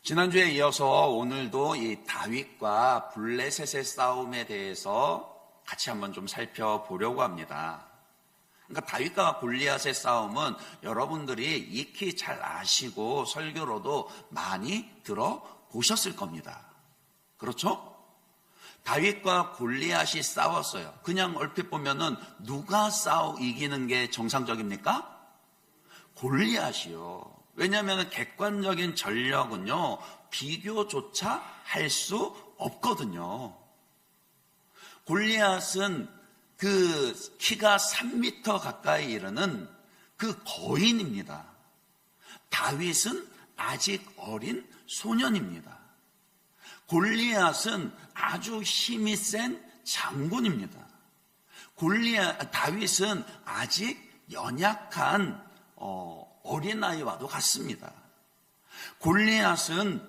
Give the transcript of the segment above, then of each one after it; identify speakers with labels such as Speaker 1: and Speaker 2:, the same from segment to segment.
Speaker 1: 지난주에 이어서 오늘도 이 다윗과 블레셋의 싸움에 대해서 같이 한번 좀 살펴보려고 합니다. 그러니까 다윗과 골리앗의 싸움은 여러분들이 익히 잘 아시고 설교로도 많이 들어보셨을 겁니다. 그렇죠? 다윗과 골리앗이 싸웠어요. 그냥 얼핏 보면은 누가 이기는 게 정상적입니까? 골리앗이요. 왜냐하면 객관적인 전력은요, 비교조차 할 수 없거든요. 골리앗은 그 키가 3m 가까이 이르는 그 거인입니다. 다윗은 아직 어린 소년입니다. 골리앗은 아주 힘이 센 장군입니다. 다윗은 아직 연약한 어린아이와도 같습니다. 골리앗은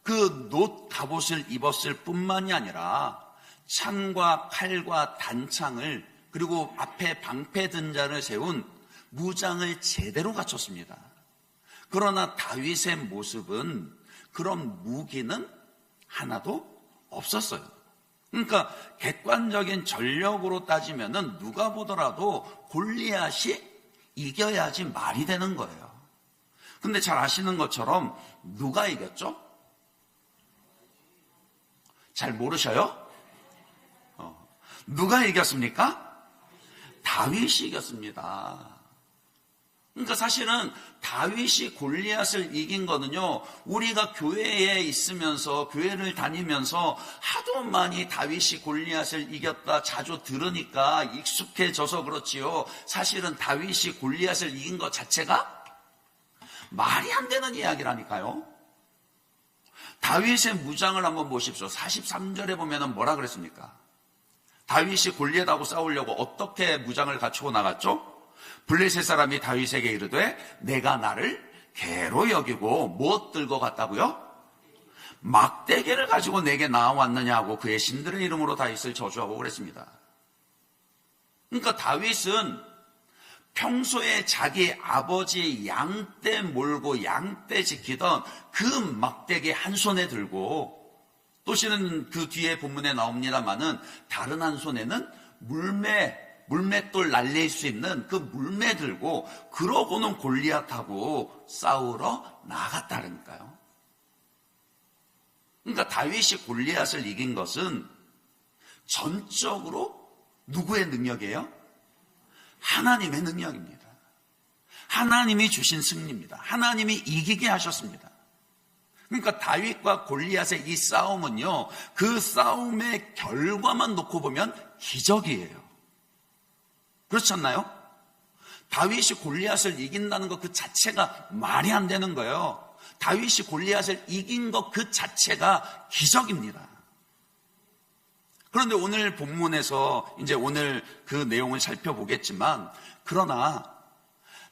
Speaker 1: 그 놋 갑옷을 입었을 뿐만이 아니라 창과 칼과 단창을 그리고 앞에 방패든자를 세운 무장을 제대로 갖췄습니다. 그러나 다윗의 모습은 그런 무기는 하나도 없었어요. 그러니까 객관적인 전력으로 따지면은 누가 보더라도 골리앗이 이겨야지 말이 되는 거예요. 근데 잘 아시는 것처럼 누가 이겼죠? 잘 모르셔요? 누가 이겼습니까? 다윗이 이겼습니다. 그러니까 사실은 다윗이 골리앗을 이긴 거는요, 우리가 교회에 있으면서 교회를 다니면서 하도 많이 다윗이 골리앗을 이겼다 자주 들으니까 익숙해져서 그렇지요. 사실은 다윗이 골리앗을 이긴 것 자체가 말이 안 되는 이야기라니까요. 다윗의 무장을 한번 보십시오. 43절에 보면 뭐라 그랬습니까? 다윗이 골리앗하고 싸우려고 어떻게 무장을 갖추고 나갔죠? 블레셋 사람이 다윗에게 이르되 내가 나를 개로 여기고 무엇 들고 갔다고요? 막대기를 가지고 내게 나왔느냐고 그의 신들의 이름으로 다윗을 저주하고 그랬습니다. 그러니까 다윗은 평소에 자기 아버지 양떼 몰고 양떼 지키던 그 막대기 한 손에 들고, 또 실은 그 뒤에 본문에 나옵니다만은 다른 한 손에는 물맷돌 날릴 수 있는 그 물매 들고, 그러고는 골리앗하고 싸우러 나갔다니까요. 그러니까 다윗이 골리앗을 이긴 것은 전적으로 누구의 능력이에요? 하나님의 능력입니다. 하나님이 주신 승리입니다. 하나님이 이기게 하셨습니다. 그러니까 다윗과 골리앗의 이 싸움은요, 그 싸움의 결과만 놓고 보면 기적이에요. 그렇지 않나요? 다윗이 골리앗을 이긴다는 것 그 자체가 말이 안 되는 거예요. 다윗이 골리앗을 이긴 것 그 자체가 기적입니다. 그런데 오늘 본문에서 이제 오늘 그 내용을 살펴보겠지만, 그러나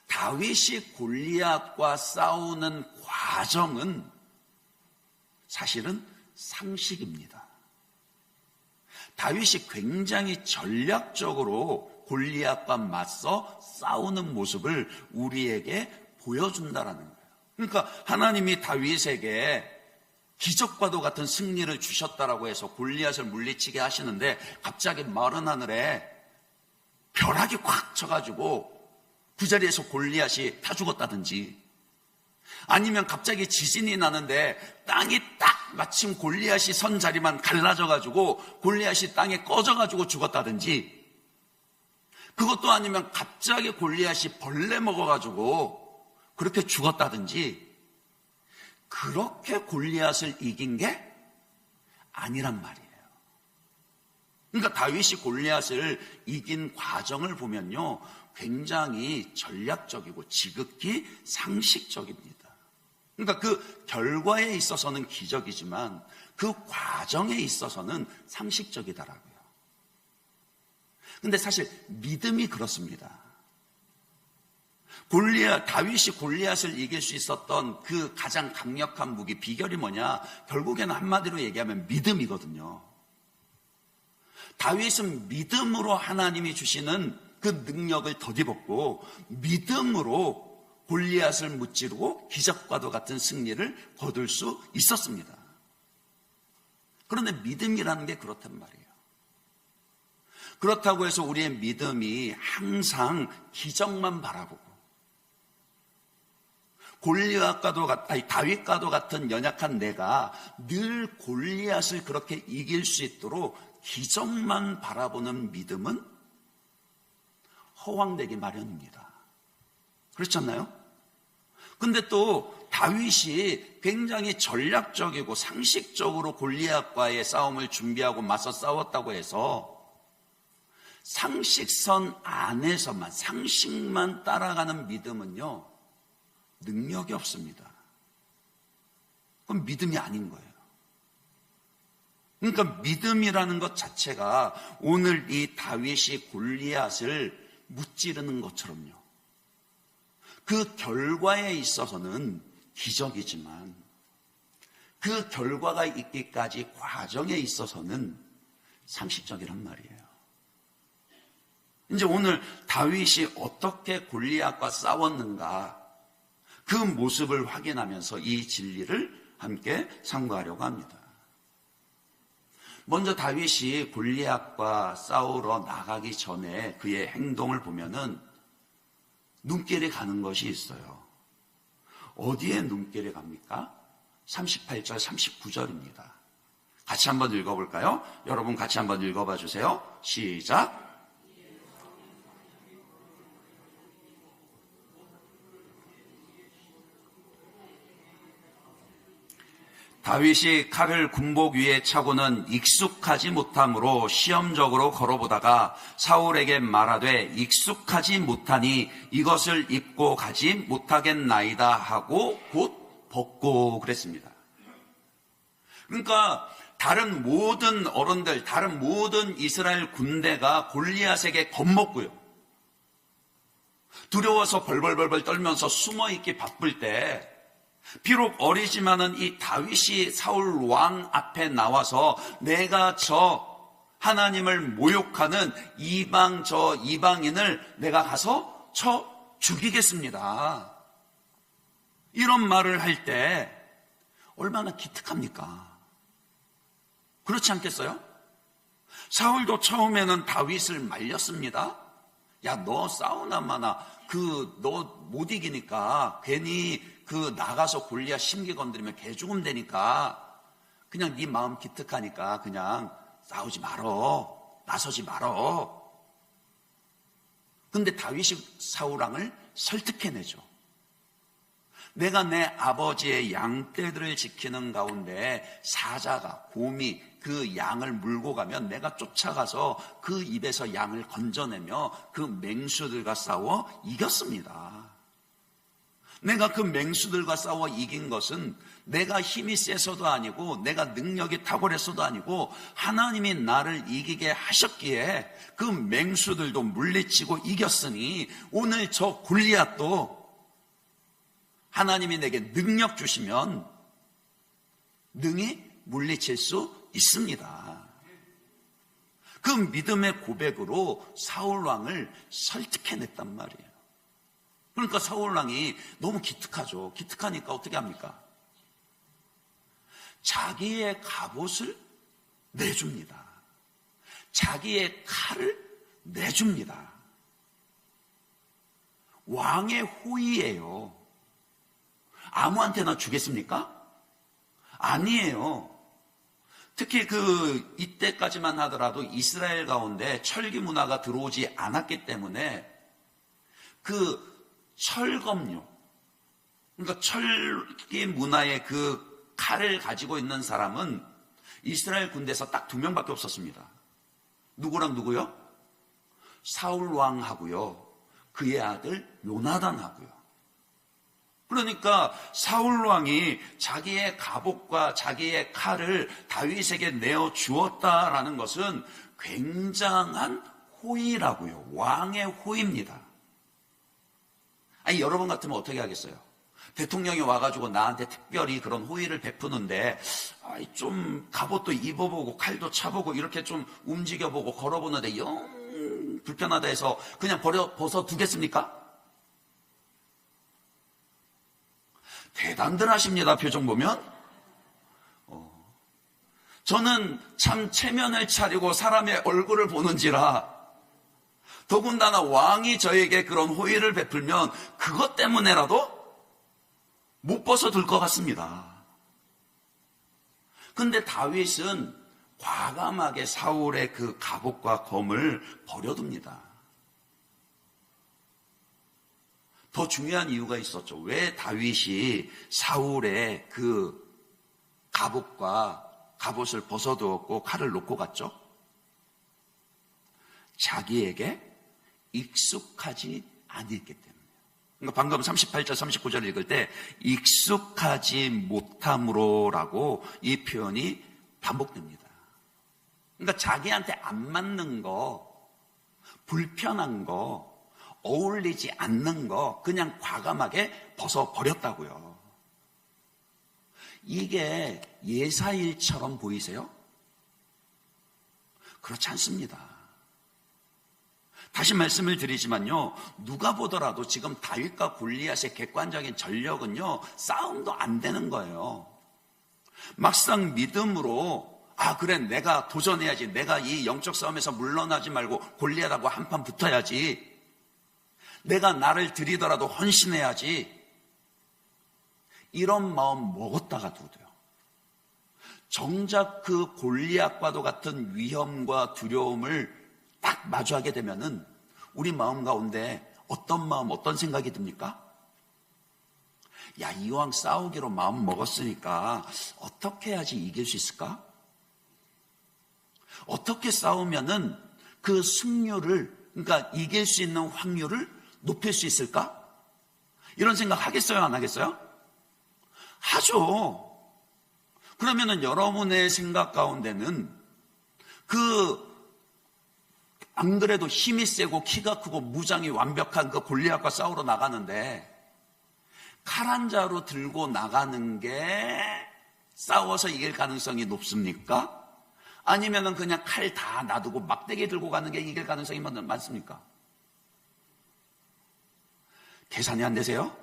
Speaker 1: 다윗이 골리앗과 싸우는 과정은 사실은 상식입니다. 다윗이 굉장히 전략적으로 골리앗과 맞서 싸우는 모습을 우리에게 보여준다라는 거예요. 그러니까 하나님이 다윗에게 기적과도 같은 승리를 주셨다라고 해서 골리앗을 물리치게 하시는데, 갑자기 마른 하늘에 벼락이 콱 쳐가지고 그 자리에서 골리앗이 다 죽었다든지, 아니면 갑자기 지진이 나는데 땅이 딱 마침 골리앗이 선 자리만 갈라져가지고 골리앗이 땅에 꺼져가지고 죽었다든지, 그것도 아니면 갑자기 골리앗이 벌레 먹어가지고 그렇게 죽었다든지, 그렇게 골리앗을 이긴 게 아니란 말이에요. 그러니까 다윗이 골리앗을 이긴 과정을 보면요, 굉장히 전략적이고 지극히 상식적입니다. 그러니까 그 결과에 있어서는 기적이지만 그 과정에 있어서는 상식적이다라고요. 근데 사실 믿음이 그렇습니다. 다윗이 골리앗을 이길 수 있었던 그 가장 강력한 무기, 비결이 뭐냐? 결국에는 한마디로 얘기하면 믿음이거든요. 다윗은 믿음으로 하나님이 주시는 그 능력을 덧입었고, 믿음으로 골리앗을 무찌르고 기적과도 같은 승리를 거둘 수 있었습니다. 그런데 믿음이라는 게 그렇단 말이에요. 그렇다고 해서 우리의 믿음이 항상 기적만 바라보고 다윗과도 같은 연약한 내가 늘 골리앗을 그렇게 이길 수 있도록 기적만 바라보는 믿음은 허황되기 마련입니다. 그렇지 않나요? 근데 또 다윗이 굉장히 전략적이고 상식적으로 골리앗과의 싸움을 준비하고 맞서 싸웠다고 해서 상식선 안에서만, 상식만 따라가는 믿음은요, 능력이 없습니다. 그건 믿음이 아닌 거예요. 그러니까 믿음이라는 것 자체가 오늘 이 다윗이 골리앗을 무찌르는 것처럼요, 그 결과에 있어서는 기적이지만 그 결과가 있기까지 과정에 있어서는 상식적이란 말이에요. 이제 오늘 다윗이 어떻게 골리앗과 싸웠는가, 그 모습을 확인하면서 이 진리를 함께 상고하려고 합니다. 먼저 다윗이 골리앗과 싸우러 나가기 전에 그의 행동을 보면은 눈길이 가는 것이 있어요. 어디에 눈길이 갑니까? 38절, 39절입니다. 같이 한번 읽어볼까요? 여러분 같이 한번 읽어봐 주세요. 시작. 다윗이 칼을 군복 위에 차고는 익숙하지 못함으로 시험적으로 걸어보다가 사울에게 말하되 익숙하지 못하니 이것을 입고 가지 못하겠나이다 하고 곧 벗고 그랬습니다. 그러니까 다른 모든 어른들, 다른 모든 이스라엘 군대가 골리앗에게 겁먹고요, 두려워서 벌벌벌벌 떨면서 숨어있기 바쁠 때 비록 어리지만은 이 다윗이 사울 왕 앞에 나와서 내가 저 하나님을 모욕하는 이방인을 내가 가서 쳐 죽이겠습니다, 이런 말을 할 때 얼마나 기특합니까? 그렇지 않겠어요? 사울도 처음에는 다윗을 말렸습니다. 야, 너 싸우나 마나 너 못 이기니까 괜히 나가서 골리앗 심기 건드리면 개 죽음 되니까 그냥 네 마음 기특하니까 그냥 싸우지 말어, 나서지 말어. 근데 다윗이 사울왕을 설득해내죠. 내가 내 아버지의 양떼들을 지키는 가운데 사자가, 곰이 그 양을 물고 가면 내가 쫓아가서 그 입에서 양을 건져내며 그 맹수들과 싸워 이겼습니다. 내가 그 맹수들과 싸워 이긴 것은 내가 힘이 세서도 아니고 내가 능력이 탁월해서도 아니고 하나님이 나를 이기게 하셨기에 그 맹수들도 물리치고 이겼으니 오늘 저 골리앗도 하나님이 내게 능력 주시면 능히 물리칠 수 있습니다. 그 믿음의 고백으로 사울왕을 설득해냈단 말이에요. 그러니까 사울왕이 너무 기특하죠. 기특하니까 어떻게 합니까? 자기의 갑옷을 내줍니다. 자기의 칼을 내줍니다. 왕의 호의예요. 아무한테나 주겠습니까? 아니에요. 특히 이때까지만 하더라도 이스라엘 가운데 철기 문화가 들어오지 않았기 때문에 철검요, 그러니까 철기 문화의 칼을 가지고 있는 사람은 이스라엘 군대에서 딱 2명밖에 없었습니다. 누구랑 누구요? 사울 왕하고요, 그의 아들 요나단하고요. 그러니까 사울 왕이 자기의 갑옷과 자기의 칼을 다윗에게 내어 주었다라는 것은 굉장한 호의라고요. 왕의 호의입니다. 아니, 여러분 같으면 어떻게 하겠어요? 대통령이 와가지고 나한테 특별히 그런 호의를 베푸는데 좀 갑옷도 입어보고 칼도 차보고 이렇게 좀 움직여보고 걸어보는데 영 불편하다 해서 그냥 벗어 두겠습니까? 대단들 하십니다. 표정 보면. 저는 참 체면을 차리고 사람의 얼굴을 보는지라, 더군다나 왕이 저에게 그런 호의를 베풀면 그것 때문에라도 못 벗어둘 것 같습니다. 근데 다윗은 과감하게 사울의 그 갑옷과 검을 버려둡니다. 더 중요한 이유가 있었죠. 왜 다윗이 사울의 그 갑옷을 벗어두었고 칼을 놓고 갔죠? 자기에게 익숙하지 않았기 때문에. 그러니까 방금 38절, 39절 읽을 때 익숙하지 못함으로라고 이 표현이 반복됩니다. 그러니까 자기한테 안 맞는 거, 불편한 거, 어울리지 않는 거 그냥 과감하게 벗어버렸다고요. 이게 예사일처럼 보이세요? 그렇지 않습니다. 다시 말씀을 드리지만요, 누가 보더라도 지금 다윗과 골리앗의 객관적인 전력은요, 싸움도 안 되는 거예요. 막상 믿음으로 그래, 내가 도전해야지, 내가 이 영적 싸움에서 물러나지 말고 골리앗하고 한판 붙어야지, 내가 나를 들이더라도 헌신해야지, 이런 마음 먹었다가 도도요, 정작 그 골리앗과도 같은 위험과 두려움을 딱 마주하게 되면은 우리 마음 가운데 어떤 마음, 어떤 생각이 듭니까? 야, 이왕 싸우기로 마음 먹었으니까 어떻게 해야지 이길 수 있을까? 어떻게 싸우면은 그 승률을, 그러니까 이길 수 있는 확률을 높일 수 있을까? 이런 생각 하겠어요, 안 하겠어요? 하죠. 그러면은 여러분의 생각 가운데는 안 그래도 힘이 세고 키가 크고 무장이 완벽한 그 골리앗과 싸우러 나가는데 칼 한 자루 들고 나가는 게 싸워서 이길 가능성이 높습니까? 아니면은 그냥 칼 다 놔두고 막대기 들고 가는 게 이길 가능성이 많습니까? 계산이 안 되세요?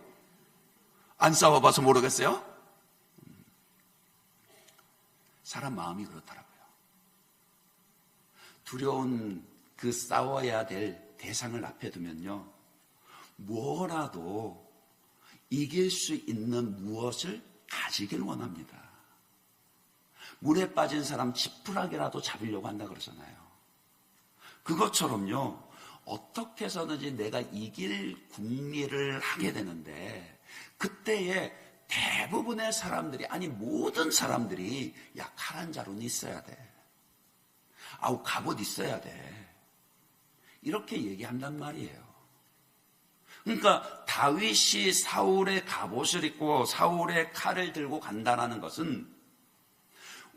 Speaker 1: 안 싸워봐서 모르겠어요? 사람 마음이 그렇더라고요. 두려운 그 싸워야 될 대상을 앞에 두면요, 뭐라도 이길 수 있는 무엇을 가지길 원합니다. 물에 빠진 사람 지푸라기라도 잡으려고 한다 그러잖아요. 그것처럼요, 어떻게 해서든지 내가 이길 궁리를 하게 되는데, 그때에 대부분의 사람들이, 아니 모든 사람들이, 야, 칼 한 자루는 있어야 돼, 갑옷 있어야 돼, 이렇게 얘기한단 말이에요. 그러니까 다윗이 사울의 갑옷을 입고 사울의 칼을 들고 간다는 것은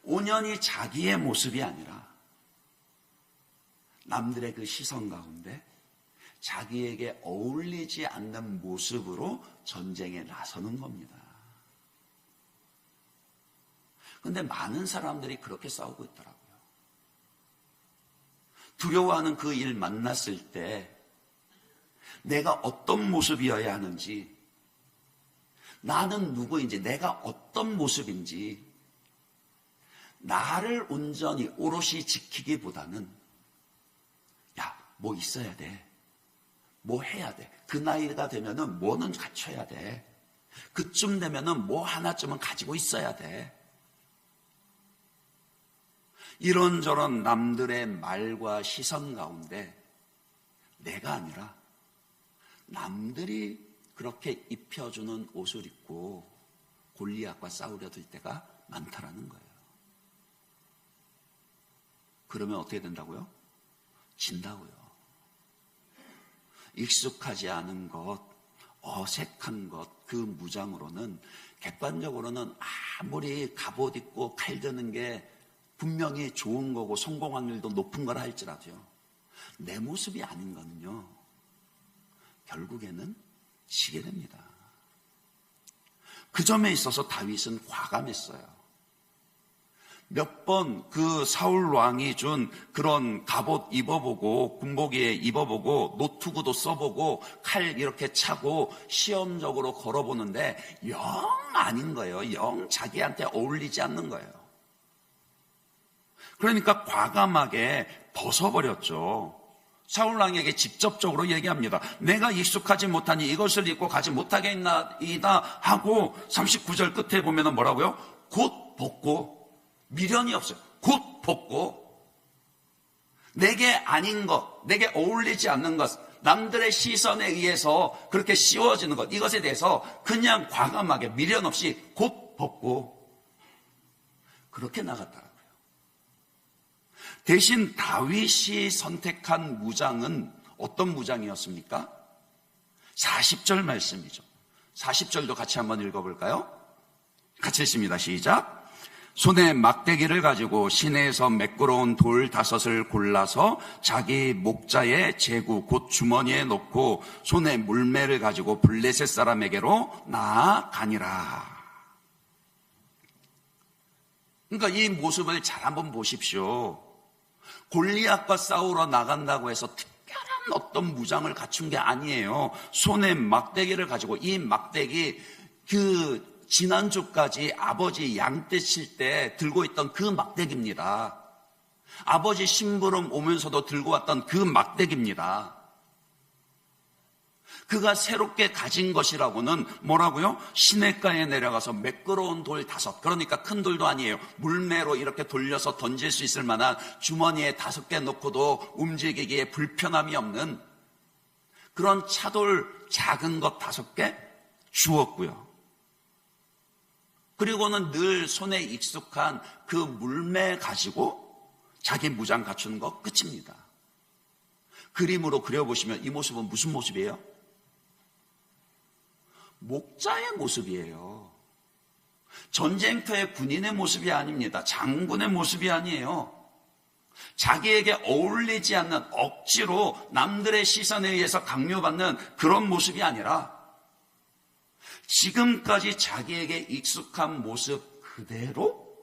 Speaker 1: 온전히 자기의 모습이 아니라 남들의 그 시선 가운데 자기에게 어울리지 않는 모습으로 전쟁에 나서는 겁니다. 그런데 많은 사람들이 그렇게 싸우고 있더라고요. 두려워하는 그 일 만났을 때 내가 어떤 모습이어야 하는지, 나는 누구인지, 내가 어떤 모습인지 나를 온전히 오롯이 지키기보다는, 야, 뭐 있어야 돼, 뭐 해야 돼, 그 나이가 되면은 뭐는 갖춰야 돼, 그쯤 되면은 뭐 하나쯤은 가지고 있어야 돼, 이런저런 남들의 말과 시선 가운데 내가 아니라 남들이 그렇게 입혀주는 옷을 입고 골리앗과 싸우려 들 때가 많다라는 거예요. 그러면 어떻게 된다고요? 진다고요. 익숙하지 않은 것, 어색한 것, 그 무장으로는 객관적으로는 아무리 갑옷 입고 칼 드는 게 분명히 좋은 거고 성공 확률도 높은 거라 할지라도요, 내 모습이 아닌 거는요, 결국에는 지게 됩니다. 그 점에 있어서 다윗은 과감했어요. 몇 번 그 사울 왕이 준 그런 갑옷 입어보고 군복에 입어보고 노트구도 써보고 칼 이렇게 차고 시험적으로 걸어보는데 영 아닌 거예요. 영 자기한테 어울리지 않는 거예요. 그러니까 과감하게 벗어버렸죠. 사울 왕에게 직접적으로 얘기합니다. 내가 익숙하지 못하니 이것을 입고 가지 못하겠나이다 하고 39절 끝에 보면 뭐라고요? 곧 벗고, 미련이 없어요. 곧 벗고, 내게 아닌 것, 내게 어울리지 않는 것, 남들의 시선에 의해서 그렇게 씌워지는 것, 이것에 대해서 그냥 과감하게 미련 없이 곧 벗고 그렇게 나갔더라고요. 대신 다윗이 선택한 무장은 어떤 무장이었습니까? 40절 말씀이죠. 40절도 같이 한번 읽어볼까요? 같이 읽습니다. 시작. 손에 막대기를 가지고 시내에서 매끄러운 돌 5을 골라서 자기 목자의 제구 곧 주머니에 넣고 손에 물매를 가지고 블레셋 사람에게로 나아가니라. 그러니까 이 모습을 잘 한번 보십시오. 골리앗과 싸우러 나간다고 해서 특별한 어떤 무장을 갖춘 게 아니에요. 손에 막대기를 가지고, 이 막대기 지난주까지 아버지 양떼 칠 때 들고 있던 그 막대기입니다. 아버지 심부름 오면서도 들고 왔던 그 막대기입니다. 그가 새롭게 가진 것이라고는 뭐라고요? 시냇가에 내려가서 매끄러운 돌 5, 그러니까 큰 돌도 아니에요. 물매로 이렇게 돌려서 던질 수 있을 만한 주머니에 5개 넣고도 움직이기에 불편함이 없는 그런 차돌 작은 것 5개 주었고요. 그리고는 늘 손에 익숙한 그 물매 가지고 자기 무장 갖추는 거 끝입니다. 그림으로 그려보시면 이 모습은 무슨 모습이에요? 목자의 모습이에요. 전쟁터의 군인의 모습이 아닙니다. 장군의 모습이 아니에요. 자기에게 어울리지 않는, 억지로 남들의 시선에 의해서 강요받는 그런 모습이 아니라 지금까지 자기에게 익숙한 모습 그대로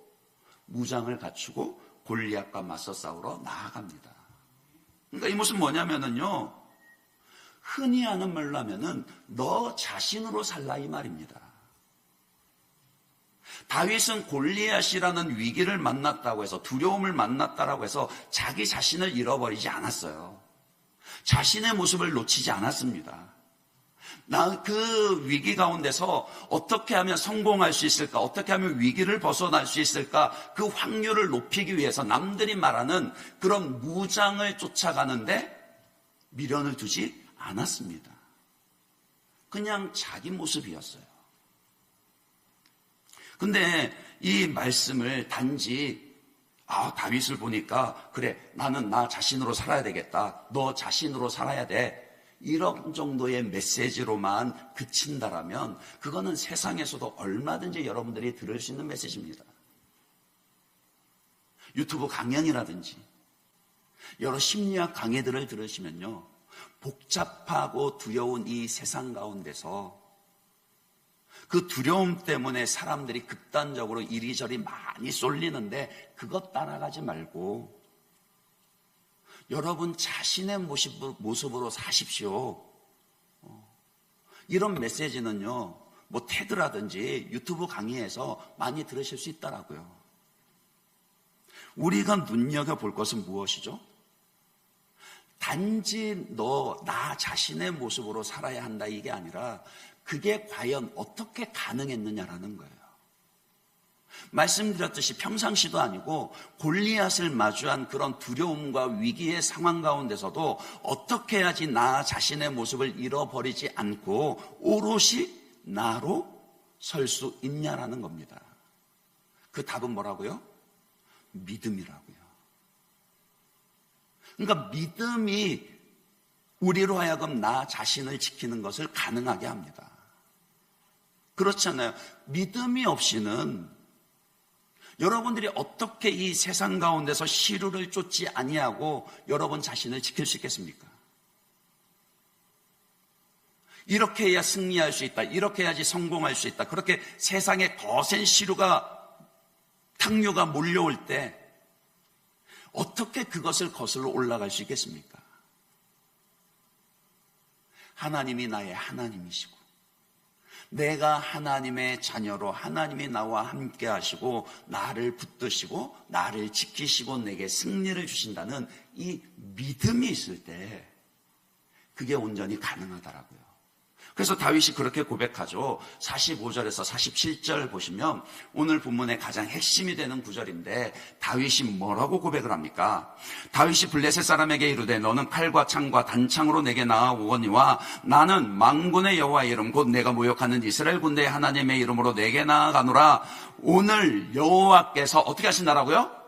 Speaker 1: 무장을 갖추고 골리앗과 맞서 싸우러 나아갑니다. 그러니까 이 모습은 뭐냐면요, 흔히 하는 말로 하면은 너 자신으로 살라 이 말입니다. 다윗은 골리앗이라는 위기를 만났다고 해서, 두려움을 만났다라고 해서 자기 자신을 잃어버리지 않았어요. 자신의 모습을 놓치지 않았습니다. 그 위기 가운데서 어떻게 하면 성공할 수 있을까? 어떻게 하면 위기를 벗어날 수 있을까? 그 확률을 높이기 위해서 남들이 말하는 그런 무장을 쫓아가는데 미련을 두지 않았습니다. 그냥 자기 모습이었어요. 근데 이 말씀을 단지 다윗을 보니까 그래, 나는 나 자신으로 살아야 되겠다, 너 자신으로 살아야 돼, 이런 정도의 메시지로만 그친다라면 그거는 세상에서도 얼마든지 여러분들이 들을 수 있는 메시지입니다. 유튜브 강연이라든지 여러 심리학 강의들을 들으시면요, 복잡하고 두려운 이 세상 가운데서 그 두려움 때문에 사람들이 극단적으로 이리저리 많이 쏠리는데 그것 따라가지 말고 여러분 자신의 모습으로 사십시오. 이런 메시지는요, 뭐 테드라든지 유튜브 강의에서 많이 들으실 수 있더라고요. 우리가 눈여겨볼 것은 무엇이죠? 단지 나 자신의 모습으로 살아야 한다, 이게 아니라 그게 과연 어떻게 가능했느냐라는 거예요. 말씀드렸듯이 평상시도 아니고 골리앗을 마주한 그런 두려움과 위기의 상황 가운데서도 어떻게 해야지 나 자신의 모습을 잃어버리지 않고 오롯이 나로 설 수 있냐라는 겁니다. 그 답은 뭐라고요? 믿음이라고요. 그러니까 믿음이 우리로 하여금 나 자신을 지키는 것을 가능하게 합니다. 그렇잖아요. 믿음이 없이는 여러분들이 어떻게 이 세상 가운데서 시루를 쫓지 아니하고 여러분 자신을 지킬 수 있겠습니까? 이렇게 해야 승리할 수 있다, 이렇게 해야지 성공할 수 있다, 그렇게 세상에 거센 시루가 탕류가 몰려올 때 어떻게 그것을 거슬러 올라갈 수 있겠습니까? 하나님이 나의 하나님이시고 내가 하나님의 자녀로 하나님이 나와 함께 하시고 나를 붙드시고 나를 지키시고 내게 승리를 주신다는 이 믿음이 있을 때 그게 온전히 가능하더라고요. 그래서 다윗이 그렇게 고백하죠. 45절에서 47절 보시면 오늘 본문의 가장 핵심이 되는 구절인데 다윗이 뭐라고 고백을 합니까? 다윗이 블레셋 사람에게 이르되 너는 칼과 창과 단창으로 내게 나아오거니와 나는 만군의 여호와의 이름 곧 내가 모욕하는 이스라엘 군대의 하나님의 이름으로 내게 나아가노라. 오늘 여호와께서 어떻게 하신다라고요?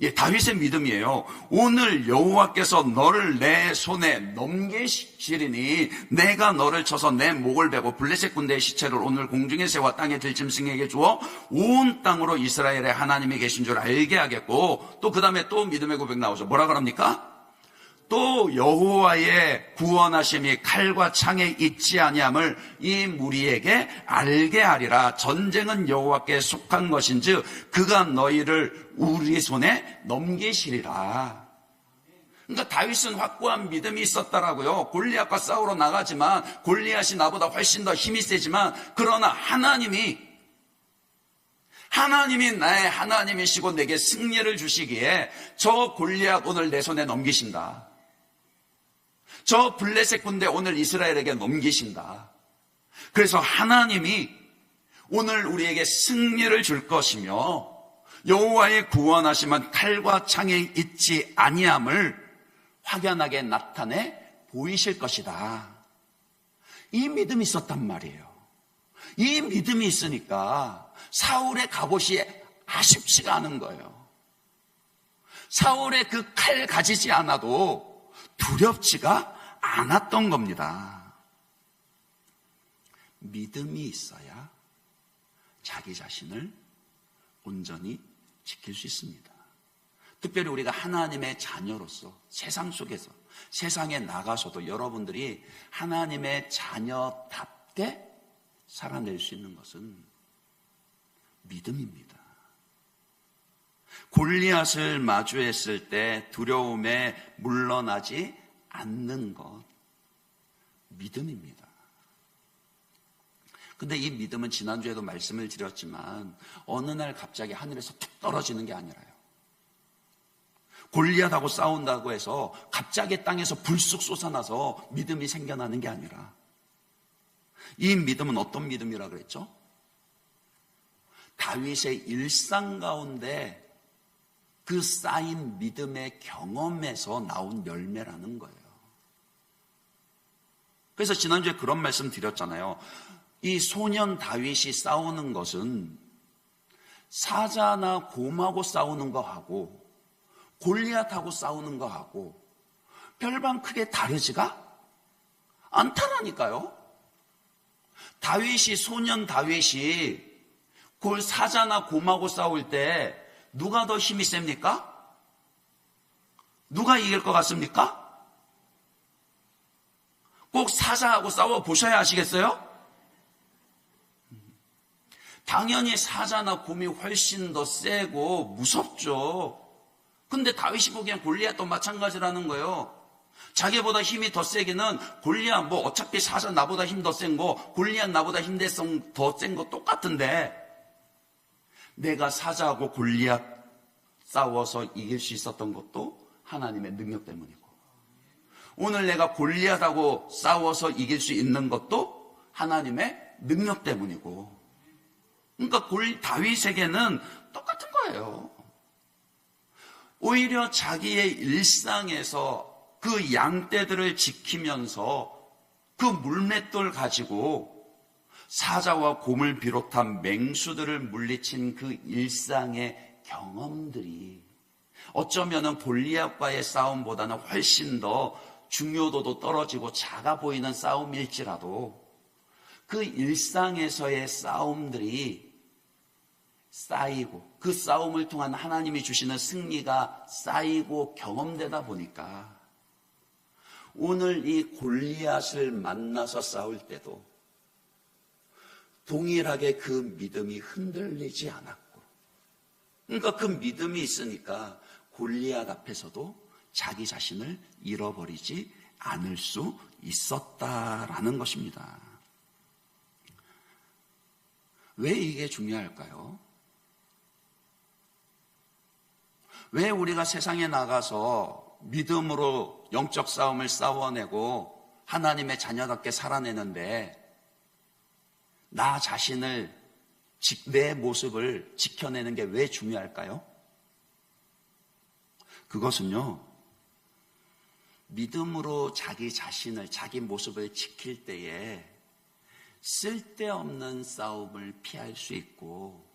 Speaker 1: 예, 다윗의 믿음이에요. 오늘 여호와께서 너를 내 손에 넘기시리니 내가 너를 쳐서 내 목을 베고 블레셋 군대의 시체를 오늘 공중의 새와 땅의 들짐승에게 주어 온 땅으로 이스라엘의 하나님이 계신 줄 알게 하겠고 또 그 다음에 또 믿음의 고백 나오죠. 뭐라 그럽니까? 또 여호와의 구원하심이 칼과 창에 있지 아니함을 이 무리에게 알게 하리라. 전쟁은 여호와께 속한 것인즉 그가 너희를 우리 손에 넘기시리라. 그러니까 다윗은 확고한 믿음이 있었다라고요. 골리앗과 싸우러 나가지만 골리앗이 나보다 훨씬 더 힘이 세지만 그러나 하나님이 나의 하나님이시고 내게 승리를 주시기에 저 골리앗 오늘 내 손에 넘기신다. 저 블레셋 군대 오늘 이스라엘에게 넘기신다. 그래서 하나님이 오늘 우리에게 승리를 줄 것이며 여호와의 구원하심은 칼과 창에 있지 아니함을 확연하게 나타내 보이실 것이다. 이 믿음이 있었단 말이에요. 이 믿음이 있으니까 사울의 갑옷이 아쉽지가 않은 거예요. 사울의 그 칼 가지지 않아도 두렵지가 않았던 겁니다. 믿음이 있어야 자기 자신을 온전히 지킬 수 있습니다. 특별히 우리가 하나님의 자녀로서 세상 속에서 세상에 나가서도 여러분들이 하나님의 자녀답게 살아낼 수 있는 것은 믿음입니다. 골리앗을 마주했을 때 두려움에 물러나지 않는 것, 믿음입니다. 근데 이 믿음은 지난주에도 말씀을 드렸지만 어느 날 갑자기 하늘에서 툭 떨어지는 게 아니라요. 골리앗하고 싸운다고 해서 갑자기 땅에서 불쑥 솟아나서 믿음이 생겨나는 게 아니라 이 믿음은 어떤 믿음이라 그랬죠? 다윗의 일상 가운데 그 쌓인 믿음의 경험에서 나온 열매라는 거예요. 그래서 지난주에 그런 말씀 드렸잖아요. 이 소년 다윗이 싸우는 것은 사자나 곰하고 싸우는 거하고 골리앗하고 싸우는 거하고 별반 크게 다르지가 않다라니까요. 소년 다윗이 사자나 곰하고 싸울 때 누가 더 힘이 셉니까? 누가 이길 것 같습니까? 꼭 사자하고 싸워 보셔야 아시겠어요? 당연히 사자나 곰이 훨씬 더 세고 무섭죠. 근데 다윗이 보기엔 골리앗도 마찬가지라는 거예요. 자기보다 힘이 더 세기는 골리앗 어차피 사자 나보다 힘 더 센 거, 골리앗 나보다 힘 더 센 거 똑같은데 내가 사자하고 골리앗 싸워서 이길 수 있었던 것도 하나님의 능력 때문이고 오늘 내가 골리앗하고 싸워서 이길 수 있는 것도 하나님의 능력 때문이고 그러니까 다윗에게는 똑같은 거예요. 오히려 자기의 일상에서 그 양떼들을 지키면서 그 물맷돌 가지고 사자와 곰을 비롯한 맹수들을 물리친 그 일상의 경험들이 어쩌면은 골리앗과의 싸움보다는 훨씬 더 중요도도 떨어지고 작아 보이는 싸움일지라도 그 일상에서의 싸움들이 쌓이고 그 싸움을 통한 하나님이 주시는 승리가 쌓이고 경험되다 보니까 오늘 이 골리앗을 만나서 싸울 때도 동일하게 그 믿음이 흔들리지 않았고, 그러니까 그 믿음이 있으니까 골리앗 앞에서도 자기 자신을 잃어버리지 않을 수 있었다라는 것입니다. 왜 이게 중요할까요? 왜 우리가 세상에 나가서 믿음으로 영적 싸움을 싸워내고 하나님의 자녀답게 살아내는데 나 자신을, 내 모습을 지켜내는 게 왜 중요할까요? 그것은요, 믿음으로 자기 자신을, 자기 모습을 지킬 때에 쓸데없는 싸움을 피할 수 있고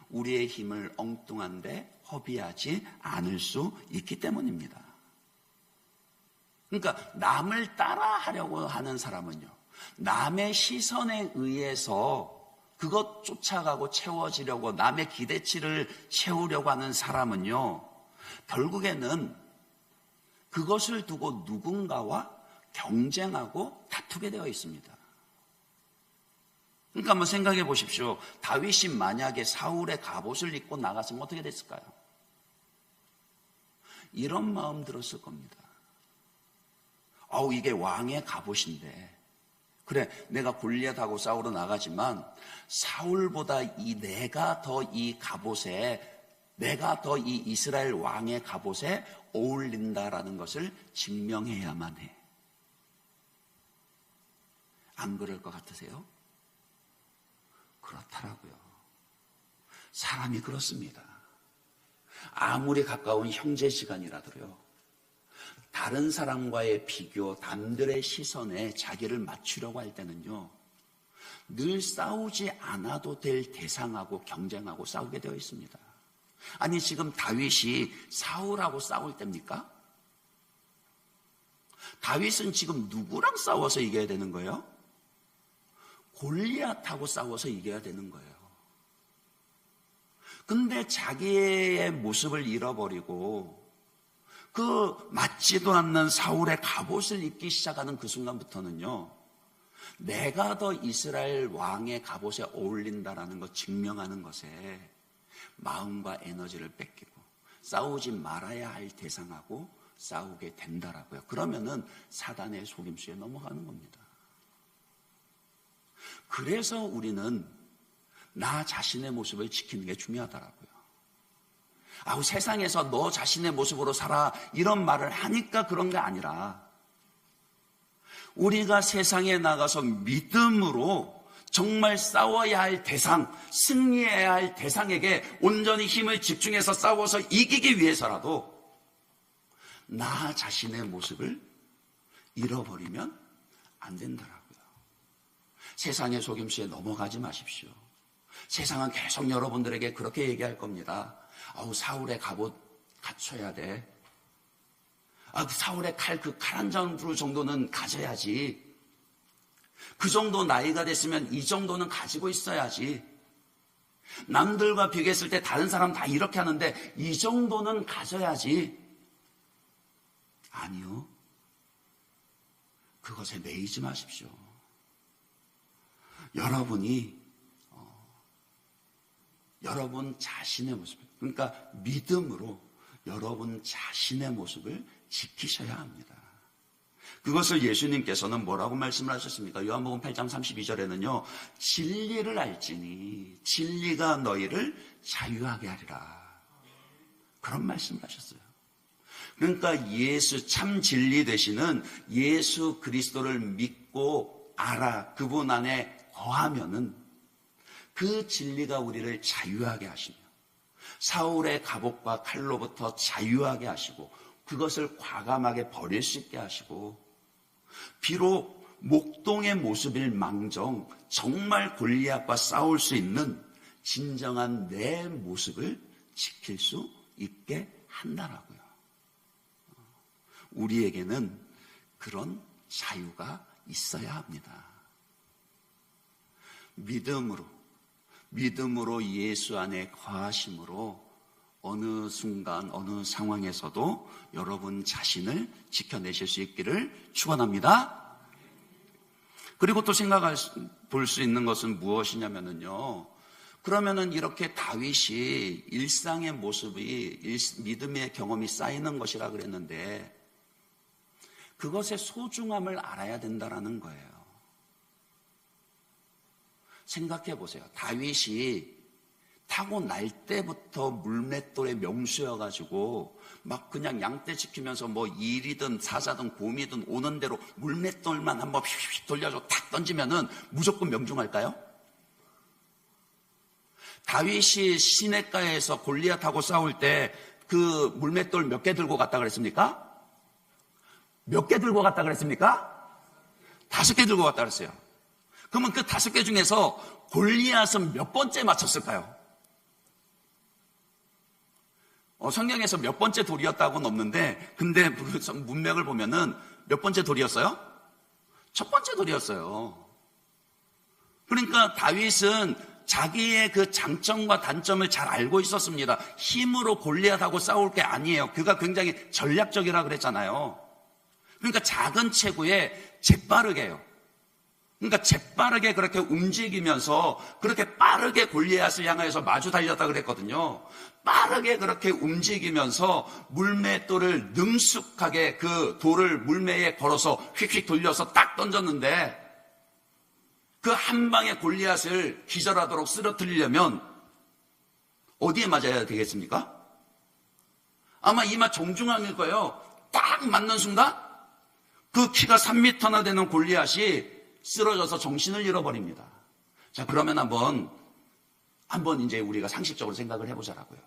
Speaker 1: 우리의 힘을 엉뚱한데 허비하지 않을 수 있기 때문입니다. 그러니까 남을 따라하려고 하는 사람은요, 남의 시선에 의해서 그것 쫓아가고 채워지려고, 남의 기대치를 채우려고 하는 사람은요, 결국에는 그것을 두고 누군가와 경쟁하고 다투게 되어 있습니다. 그러니까 한번 생각해 보십시오. 다윗이 만약에 사울의 갑옷을 입고 나갔으면 어떻게 됐을까요? 이런 마음 들었을 겁니다. 이게 왕의 갑옷인데, 그래, 내가 골리앗하고 싸우러 나가지만 사울보다 내가 더 이 갑옷에, 내가 더 이 이스라엘 왕의 갑옷에 어울린다라는 것을 증명해야만 해. 안 그럴 것 같으세요? 그렇더라고요. 사람이 그렇습니다. 아무리 가까운 형제시간이라도요, 다른 사람과의 비교, 남들의 시선에 자기를 맞추려고 할 때는요, 늘 싸우지 않아도 될 대상하고 경쟁하고 싸우게 되어 있습니다. 아니, 지금 다윗이 사울하고 싸울 때입니까? 다윗은 지금 누구랑 싸워서 이겨야 되는 거예요? 골리앗하고 싸워서 이겨야 되는 거예요. 근데 자기의 모습을 잃어버리고 그 맞지도 않는 사울의 갑옷을 입기 시작하는 그 순간부터는요, 내가 더 이스라엘 왕의 갑옷에 어울린다라는 것 증명하는 것에 마음과 에너지를 뺏기고 싸우지 말아야 할 대상하고 싸우게 된다라고요. 그러면은 사단의 속임수에 넘어가는 겁니다. 그래서 우리는 나 자신의 모습을 지키는 게 중요하더라고요. 세상에서 너 자신의 모습으로 살아 이런 말을 하니까 그런 게 아니라, 우리가 세상에 나가서 믿음으로 정말 싸워야 할 대상, 승리해야 할 대상에게 온전히 힘을 집중해서 싸워서 이기기 위해서라도 나 자신의 모습을 잃어버리면 안 된다라고요. 세상의 속임수에 넘어가지 마십시오. 세상은 계속 여러분들에게 그렇게 얘기할 겁니다. 사울의 갑옷 갖춰야 돼. 사울의 칼, 그 칼 한 장루 정도는 가져야지. 그 정도 나이가 됐으면 이 정도는 가지고 있어야지. 남들과 비교했을 때 다른 사람 다 이렇게 하는데 이 정도는 가져야지. 아니요. 그것에 매이지 마십시오. 여러분이 여러분 자신의 모습, 그러니까 믿음으로 여러분 자신의 모습을 지키셔야 합니다. 그것을 예수님께서는 뭐라고 말씀을 하셨습니까? 요한복음 8장 32절에는요, 진리를 알지니 진리가 너희를 자유하게 하리라, 그런 말씀을 하셨어요. 그러니까 참 진리 되시는 예수 그리스도를 믿고 알아, 그분 안에 거하면은 그 진리가 우리를 자유하게 하시며 사울의 갑옷과 칼로부터 자유하게 하시고 그것을 과감하게 버릴 수 있게 하시고, 비록 목동의 모습일 망정 정말 골리앗과 싸울 수 있는 진정한 내 모습을 지킬 수 있게 한다라고요. 우리에게는 그런 자유가 있어야 합니다. 믿음으로 예수 안에 거하심으로 어느 순간 어느 상황에서도 여러분 자신을 지켜내실 수 있기를 축원합니다. 그리고 또 볼 수 있는 것은 무엇이냐면요. 그러면은 이렇게 다윗이 일상의 모습이 믿음의 경험이 쌓이는 것이라 그랬는데 그것의 소중함을 알아야 된다라는 거예요. 생각해 보세요. 다윗이 타고날 때부터 물맷돌의 명수여가지고 막 그냥 양떼 지키면서 뭐 일이든 사자든 곰이든 오는 대로 물맷돌만 한번 휙휙 돌려서 탁 던지면은 무조건 명중할까요? 다윗이 시냇가에서 골리앗하고 싸울 때 그 물맷돌 몇 개 들고 갔다 그랬습니까? 몇 개 들고 갔다 그랬습니까? 5개 들고 갔다 그랬어요. 그러면 그 5개 중에서 골리앗은 몇 번째 맞췄을까요? 성경에서 몇 번째 돌이었다고는 없는데, 근데 문맥을 보면은 몇 번째 돌이었어요? 첫 번째 돌이었어요. 그러니까 다윗은 자기의 그 장점과 단점을 잘 알고 있었습니다. 힘으로 골리앗하고 싸울 게 아니에요. 그가 굉장히 전략적이라 그랬잖아요. 그러니까 작은 체구에 재빠르게요. 그러니까 재빠르게 그렇게 움직이면서 그렇게 빠르게 골리앗을 향해서 마주 달렸다 그랬거든요. 빠르게 그렇게 움직이면서 물맷돌을 능숙하게 그 돌을 물매에 걸어서 휙휙 돌려서 딱 던졌는데 그 한 방에 골리앗을 기절하도록 쓰러뜨리려면 어디에 맞아야 되겠습니까? 아마 이마 정중앙일 거예요. 딱 맞는 순간 그 키가 3m나 되는 골리앗이 쓰러져서 정신을 잃어버립니다. 자, 그러면 한번 이제 우리가 상식적으로 생각을 해보자라고요.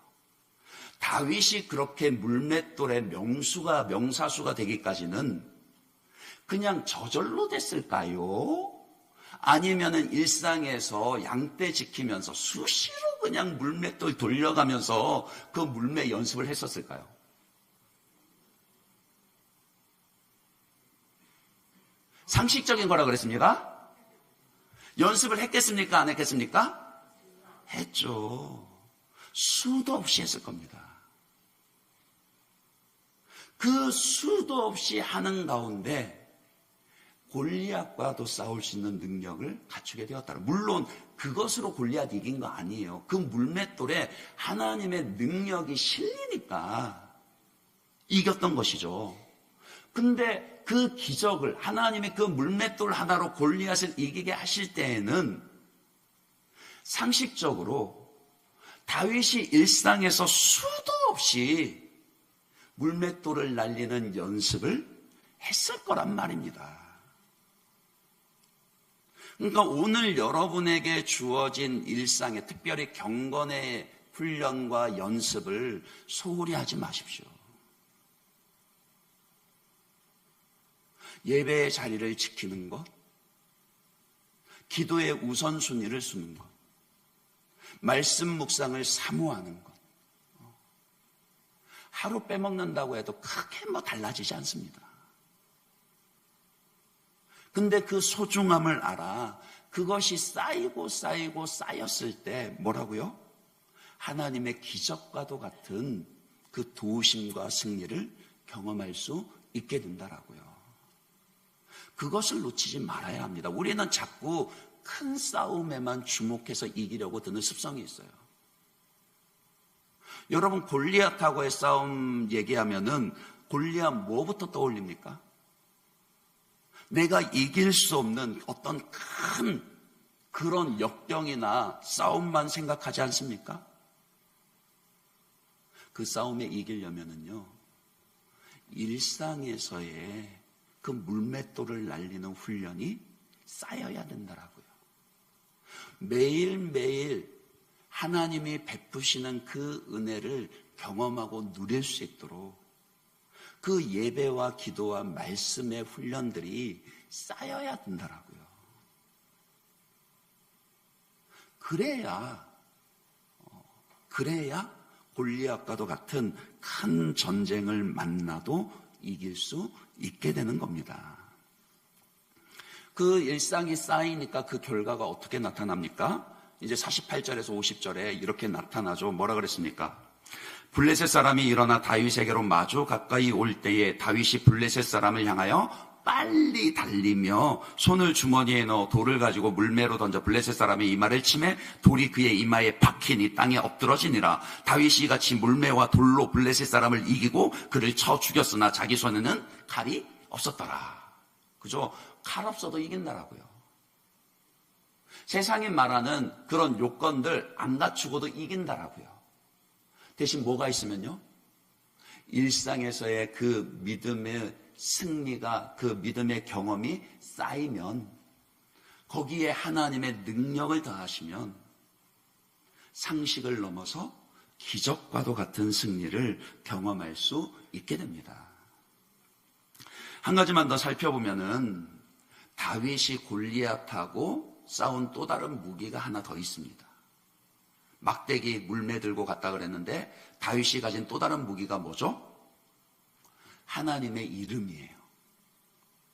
Speaker 1: 다윗이 그렇게 물맷돌의 명사수가 되기까지는 그냥 저절로 됐을까요? 아니면은 일상에서 양떼 지키면서 수시로 그냥 물맷돌 돌려가면서 그 물매 연습을 했었을까요? 상식적인 거라 그랬습니까? 연습을 했겠습니까? 안 했겠습니까? 했죠. 수도 없이 했을 겁니다. 그 수도 없이 하는 가운데 골리앗과도 싸울 수 있는 능력을 갖추게 되었다. 물론 그것으로 골리앗 이긴 거 아니에요. 그 물맷돌에 하나님의 능력이 실리니까 이겼던 것이죠. 근데 그 기적을 하나님의 그 물맷돌 하나로 골리앗을 이기게 하실 때에는 상식적으로 다윗이 일상에서 수도 없이 물맷돌을 날리는 연습을 했을 거란 말입니다. 그러니까 오늘 여러분에게 주어진 일상에 특별히 경건의 훈련과 연습을 소홀히 하지 마십시오. 예배의 자리를 지키는 것, 기도의 우선순위를 두는 것, 말씀 묵상을 사모하는 것. 하루 빼먹는다고 해도 크게 달라지지 않습니다. 근데 그 소중함을 알아. 그것이 쌓였을 때 뭐라고요? 하나님의 기적과도 같은 그 도우심과 승리를 경험할 수 있게 된다라고요. 그것을 놓치지 말아야 합니다. 우리는 자꾸 큰 싸움에만 주목해서 이기려고 드는 습성이 있어요. 여러분 골리앗하고의 싸움 얘기하면은 골리앗 뭐부터 떠올립니까? 내가 이길 수 없는 어떤 큰 그런 역경이나 싸움만 생각하지 않습니까? 그 싸움에 이기려면은요, 일상에서의 그 물맷돌을 날리는 훈련이 쌓여야 된다라고요. 매일매일 하나님이 베푸시는 그 은혜를 경험하고 누릴 수 있도록 그 예배와 기도와 말씀의 훈련들이 쌓여야 된다라고요. 그래야 골리앗과도 같은 큰 전쟁을 만나도 이길 수 있게 되는 겁니다. 그 일상이 쌓이니까 그 결과가 어떻게 나타납니까? 이제 48절에서 50절에 이렇게 나타나죠. 뭐라 그랬습니까? 블레셋 사람이 일어나 다윗에게로 마주 가까이 올 때에 다윗이 블레셋 사람을 향하여 빨리 달리며 손을 주머니에 넣어 돌을 가지고 물매로 던져 블레셋 사람의 이마를 치매 돌이 그의 이마에 박히니 땅에 엎드러지니라. 다윗이 같이 물매와 돌로 블레셋 사람을 이기고 그를 쳐 죽였으나 자기 손에는 칼이 없었더라. 그죠? 칼 없어도 이긴다라고요. 세상이 말하는 그런 요건들 안 갖추고도 이긴다라고요. 대신 뭐가 있으면요? 일상에서의 그 믿음의 승리가, 그 믿음의 경험이 쌓이면, 거기에 하나님의 능력을 더하시면 상식을 넘어서 기적과도 같은 승리를 경험할 수 있게 됩니다. 한 가지만 더 살펴보면은 다윗이 골리앗하고 싸운 또 다른 무기가 하나 더 있습니다. 막대기 물매 들고 갔다 그랬는데 다윗이 가진 또 다른 무기가 뭐죠? 하나님의 이름이에요.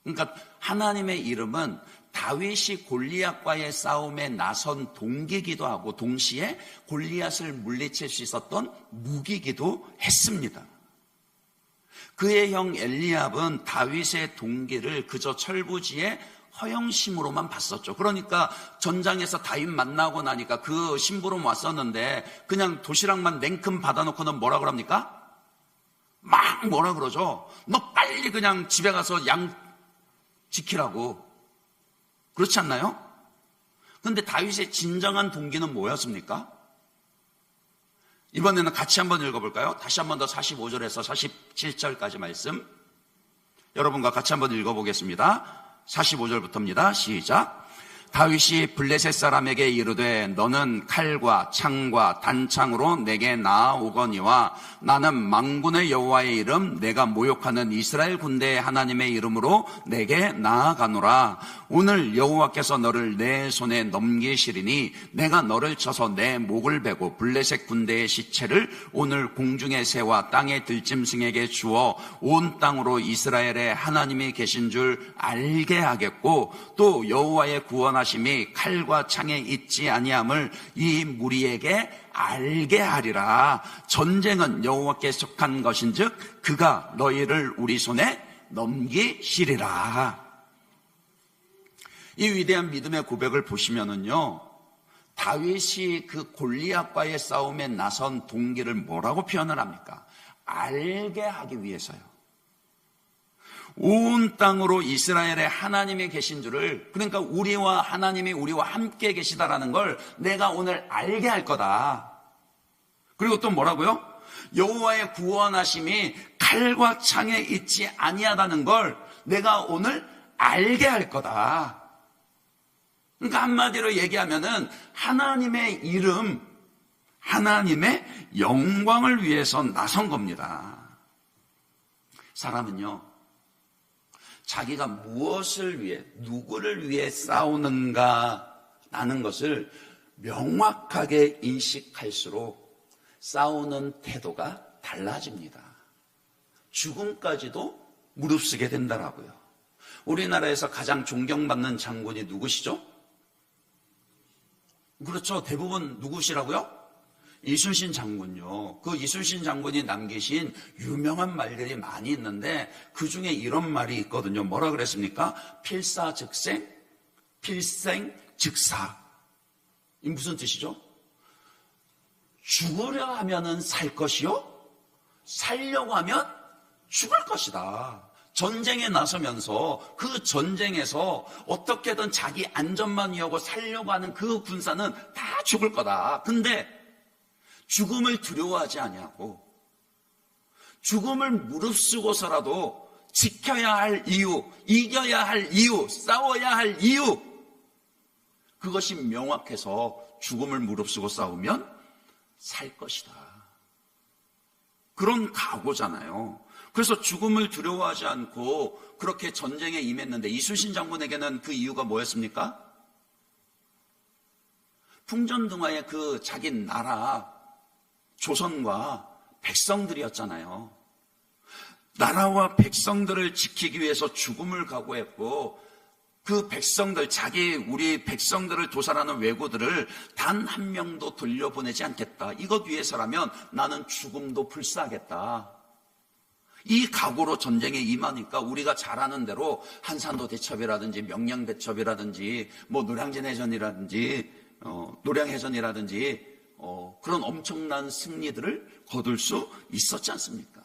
Speaker 1: 그러니까 하나님의 이름은 다윗이 골리앗과의 싸움에 나선 동기이기도 하고 동시에 골리앗을 물리칠 수 있었던 무기이기도 했습니다. 그의 형 엘리압은 다윗의 동기를 그저 철부지의 허영심으로만 봤었죠. 그러니까 전장에서 다윗 만나고 나니까 그 심부름 왔었는데 그냥 도시락만 냉큼 받아놓고는 뭐라 그럽니까? 막 뭐라 그러죠? 너 빨리 그냥 집에 가서 양 지키라고. 그렇지 않나요? 그런데 다윗의 진정한 동기는 뭐였습니까? 이번에는 같이 한번 읽어볼까요? 다시 한번 더 45절에서 47절까지 말씀 여러분과 같이 한번 읽어보겠습니다. 45절부터입니다. 시작. 다윗이 블레셋 사람에게 이르되 너는 칼과 창과 단창으로 내게 나아오거니와 나는 만군의 여호와의 이름 내가 모욕하는 이스라엘 군대의 하나님의 이름으로 내게 나아가노라. 오늘 여호와께서 너를 내 손에 넘기시리니 내가 너를 쳐서 내 목을 베고 블레셋 군대의 시체를 오늘 공중의 새와 땅의 들짐승에게 주어 온 땅으로 이스라엘의 하나님이 계신 줄 알게 하겠고 또 여호와의 구원하심이 칼과 창에 있지 아니함을 이 무리에게 알게 하리라. 전쟁은 여호와께 속한 것인즉 그가 너희를 우리 손에 넘기시리라. 이 위대한 믿음의 고백을 보시면은요, 다윗이 그 골리앗과의 싸움에 나선 동기를 뭐라고 표현을 합니까? 알게 하기 위해서요. 온 땅으로 이스라엘의 하나님이 계신 줄을, 그러니까 우리와 하나님이 우리와 함께 계시다라는 걸 내가 오늘 알게 할 거다. 그리고 또 뭐라고요? 여호와의 구원하심이 칼과 창에 있지 아니하다는 걸 내가 오늘 알게 할 거다. 그러니까 한마디로 얘기하면은 하나님의 이름, 하나님의 영광을 위해서 나선 겁니다. 사람은요, 자기가 무엇을 위해, 누구를 위해 싸우는가라는 것을 명확하게 인식할수록 싸우는 태도가 달라집니다. 죽음까지도 무릅쓰게 된다라고요. 우리나라에서 가장 존경받는 장군이 누구시죠? 그렇죠. 대부분 누구시라고요? 이순신 장군요. 그 이순신 장군이 남기신 유명한 말들이 많이 있는데 그 중에 이런 말이 있거든요. 뭐라 그랬습니까? 필사즉생, 필생즉사. 이 무슨 뜻이죠? 죽으려 하면은 살 것이요, 살려고 하면 죽을 것이다. 전쟁에 나서면서 그 전쟁에서 어떻게든 자기 안전만 위하고 살려고 하는 그 군사는 다 죽을 거다. 근데 죽음을 두려워하지 아니하고 죽음을 무릅쓰고서라도 지켜야 할 이유, 이겨야 할 이유, 싸워야 할 이유, 그것이 명확해서 죽음을 무릅쓰고 싸우면 살 것이다. 그런 각오잖아요. 그래서 죽음을 두려워하지 않고 그렇게 전쟁에 임했는데 이순신 장군에게는 그 이유가 뭐였습니까? 풍전등화의 그 자기 나라 조선과 백성들이었잖아요. 나라와 백성들을 지키기 위해서 죽음을 각오했고 그 백성들, 우리 백성들을 도살하는 왜구들을 단 한 명도 돌려보내지 않겠다. 이것 위해서라면 나는 죽음도 불사하겠다. 이 각오로 전쟁에 임하니까 우리가 잘 아는 대로 한산도 대첩이라든지 명량 대첩이라든지 뭐 노량진해전이라든지 노량해전이라든지 그런 엄청난 승리들을 거둘 수 있었지 않습니까?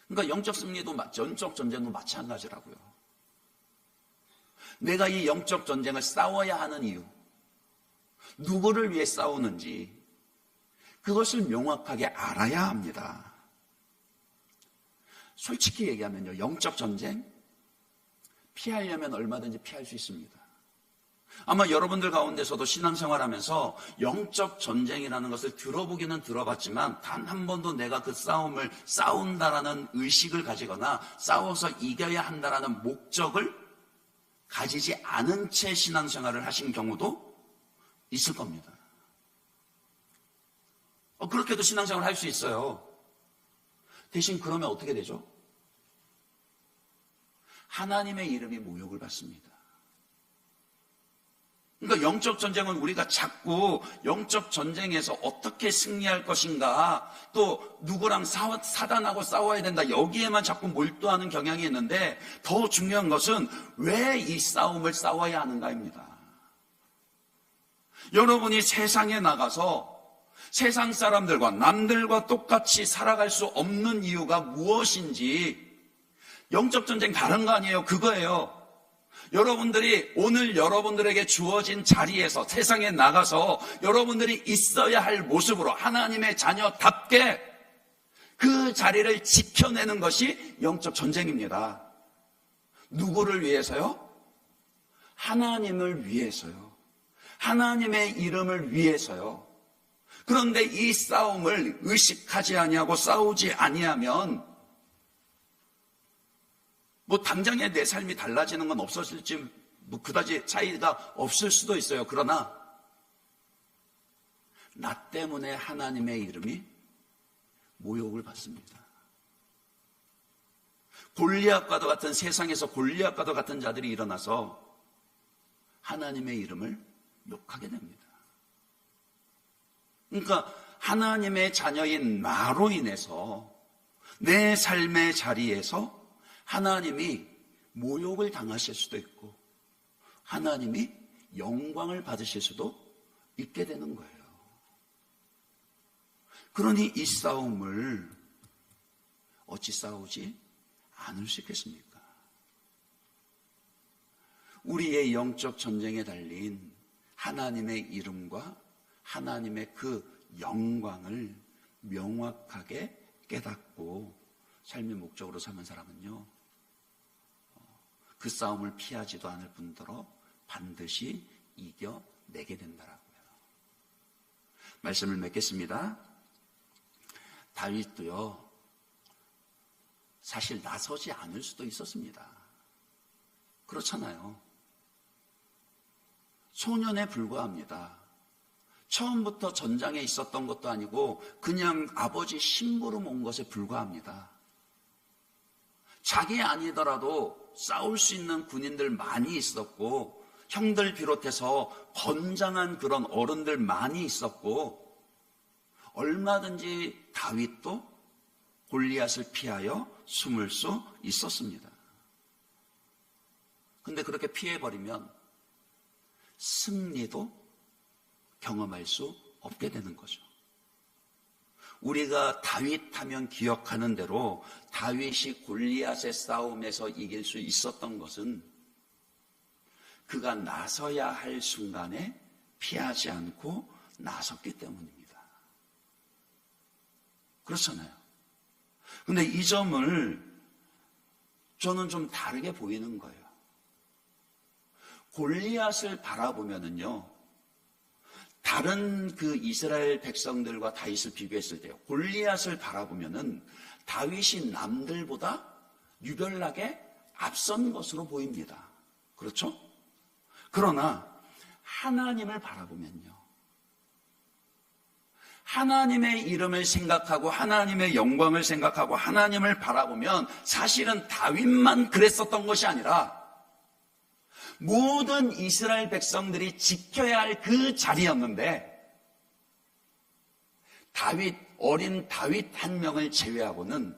Speaker 1: 그러니까 영적 승리도 영적 전쟁도 마찬가지라고요. 내가 이 영적 전쟁을 싸워야 하는 이유, 누구를 위해 싸우는지 그것을 명확하게 알아야 합니다. 솔직히 얘기하면요, 영적 전쟁 피하려면 얼마든지 피할 수 있습니다. 아마 여러분들 가운데서도 신앙생활하면서 영적 전쟁이라는 것을 들어보기는 들어봤지만 단 한 번도 내가 그 싸움을 싸운다라는 의식을 가지거나 싸워서 이겨야 한다라는 목적을 가지지 않은 채 신앙생활을 하신 경우도 있을 겁니다. 그렇게도 신앙생활을 할 수 있어요. 대신 그러면 어떻게 되죠? 하나님의 이름이 모욕을 받습니다. 그러니까 영적 전쟁은 우리가 자꾸 영적 전쟁에서 어떻게 승리할 것인가, 또 누구랑 사단하고 싸워야 된다, 여기에만 자꾸 몰두하는 경향이 있는데 더 중요한 것은 왜 이 싸움을 싸워야 하는가입니다. 여러분이 세상에 나가서 세상 사람들과 남들과 똑같이 살아갈 수 없는 이유가 무엇인지, 영적 전쟁 다른 거 아니에요. 그거예요. 여러분들이 오늘 여러분들에게 주어진 자리에서 세상에 나가서 여러분들이 있어야 할 모습으로 하나님의 자녀답게 그 자리를 지켜내는 것이 영적 전쟁입니다. 누구를 위해서요? 하나님을 위해서요. 하나님의 이름을 위해서요. 그런데 이 싸움을 의식하지 아니하고 싸우지 아니하면 뭐 당장에 내 삶이 달라지는 건 없어질지 뭐 그다지 차이가 없을 수도 있어요. 그러나 나 때문에 하나님의 이름이 모욕을 받습니다. 골리앗과도 같은, 세상에서 골리앗과도 같은 자들이 일어나서 하나님의 이름을 욕하게 됩니다. 그러니까 하나님의 자녀인 나로 인해서 내 삶의 자리에서 하나님이 모욕을 당하실 수도 있고 하나님이 영광을 받으실 수도 있게 되는 거예요. 그러니 이 싸움을 어찌 싸우지 않을 수 있겠습니까? 우리의 영적 전쟁에 달린 하나님의 이름과 하나님의 그 영광을 명확하게 깨닫고 삶의 목적으로 삼은 사람은요, 그 싸움을 피하지도 않을 뿐더러 반드시 이겨내게 된다라고요. 말씀을 맺겠습니다. 다윗도요, 사실 나서지 않을 수도 있었습니다. 그렇잖아요. 소년에 불과합니다. 처음부터 전장에 있었던 것도 아니고 그냥 아버지 심부름 온 것에 불과합니다. 자기 아니더라도 싸울 수 있는 군인들 많이 있었고 형들 비롯해서 건장한 그런 어른들 많이 있었고 얼마든지 다윗도 골리앗을 피하여 숨을 수 있었습니다. 근데 그렇게 피해버리면 승리도 경험할 수 없게 되는 거죠. 우리가 다윗 하면 기억하는 대로 다윗이 골리앗의 싸움에서 이길 수 있었던 것은 그가 나서야 할 순간에 피하지 않고 나섰기 때문입니다. 그렇잖아요. 근데 이 점을 저는 좀 다르게 보이는 거예요. 골리앗을 바라보면은요, 다른 그 이스라엘 백성들과 다윗을 비교했을 때요, 골리앗을 바라보면은 다윗이 남들보다 유별나게 앞선 것으로 보입니다. 그렇죠? 그러나 하나님을 바라보면요, 하나님의 이름을 생각하고 하나님의 영광을 생각하고 하나님을 바라보면 사실은 다윗만 그랬었던 것이 아니라 모든 이스라엘 백성들이 지켜야 할 그 자리였는데 다윗 어린 다윗 한 명을 제외하고는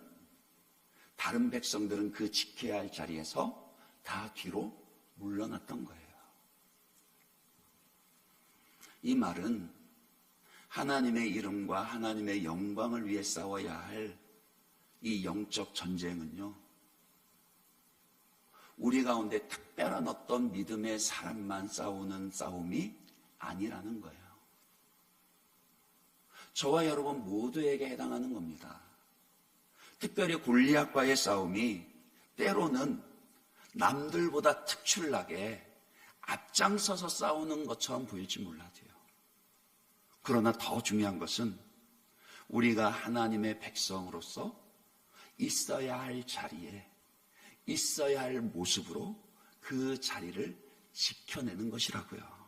Speaker 1: 다른 백성들은 그 지켜야 할 자리에서 다 뒤로 물러났던 거예요. 이 말은 하나님의 이름과 하나님의 영광을 위해 싸워야 할 이 영적 전쟁은요, 우리 가운데 특별한 어떤 믿음의 사람만 싸우는 싸움이 아니라는 거예요. 저와 여러분 모두에게 해당하는 겁니다. 특별히 골리앗과의 싸움이 때로는 남들보다 특출나게 앞장서서 싸우는 것처럼 보일지 몰라도요. 그러나 더 중요한 것은 우리가 하나님의 백성으로서 있어야 할 자리에 있어야 할 모습으로 그 자리를 지켜내는 것이라고요.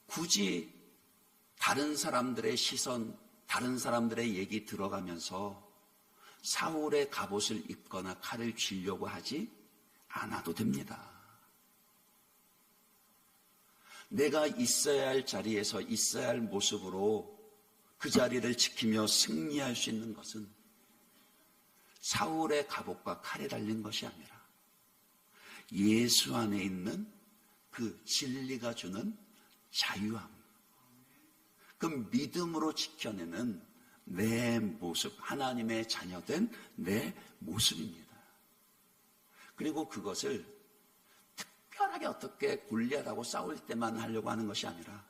Speaker 1: 굳이 다른 사람들의 시선, 다른 사람들의 얘기 들어가면서 사울의 갑옷을 입거나 칼을 쥐려고 하지 않아도 됩니다. 내가 있어야 할 자리에서 있어야 할 모습으로 그 자리를 지키며 승리할 수 있는 것은 사울의 갑옷과 칼에 달린 것이 아니라 예수 안에 있는 그 진리가 주는 자유함, 그 믿음으로 지켜내는 내 모습, 하나님의 자녀된 내 모습입니다. 그리고 그것을 특별하게 어떻게 골리앗하고 싸울 때만 하려고 하는 것이 아니라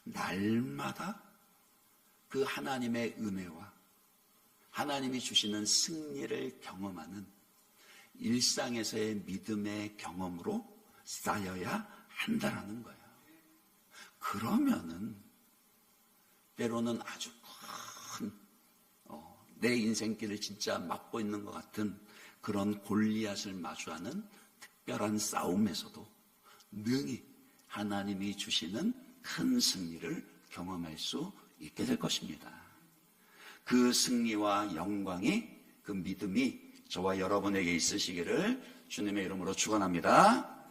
Speaker 1: 날마다 그 하나님의 은혜와 하나님이 주시는 승리를 경험하는 일상에서의 믿음의 경험으로 쌓여야 한다라는 거예요. 그러면은 때로는 아주 큰 내 인생길을 진짜 막고 있는 것 같은 그런 골리앗을 마주하는 특별한 싸움에서도 능히 하나님이 주시는 큰 승리를 경험할 수 있게 될 것입니다. 그 승리와 영광이, 그 믿음이 저와 여러분에게 있으시기를 주님의 이름으로 축원합니다.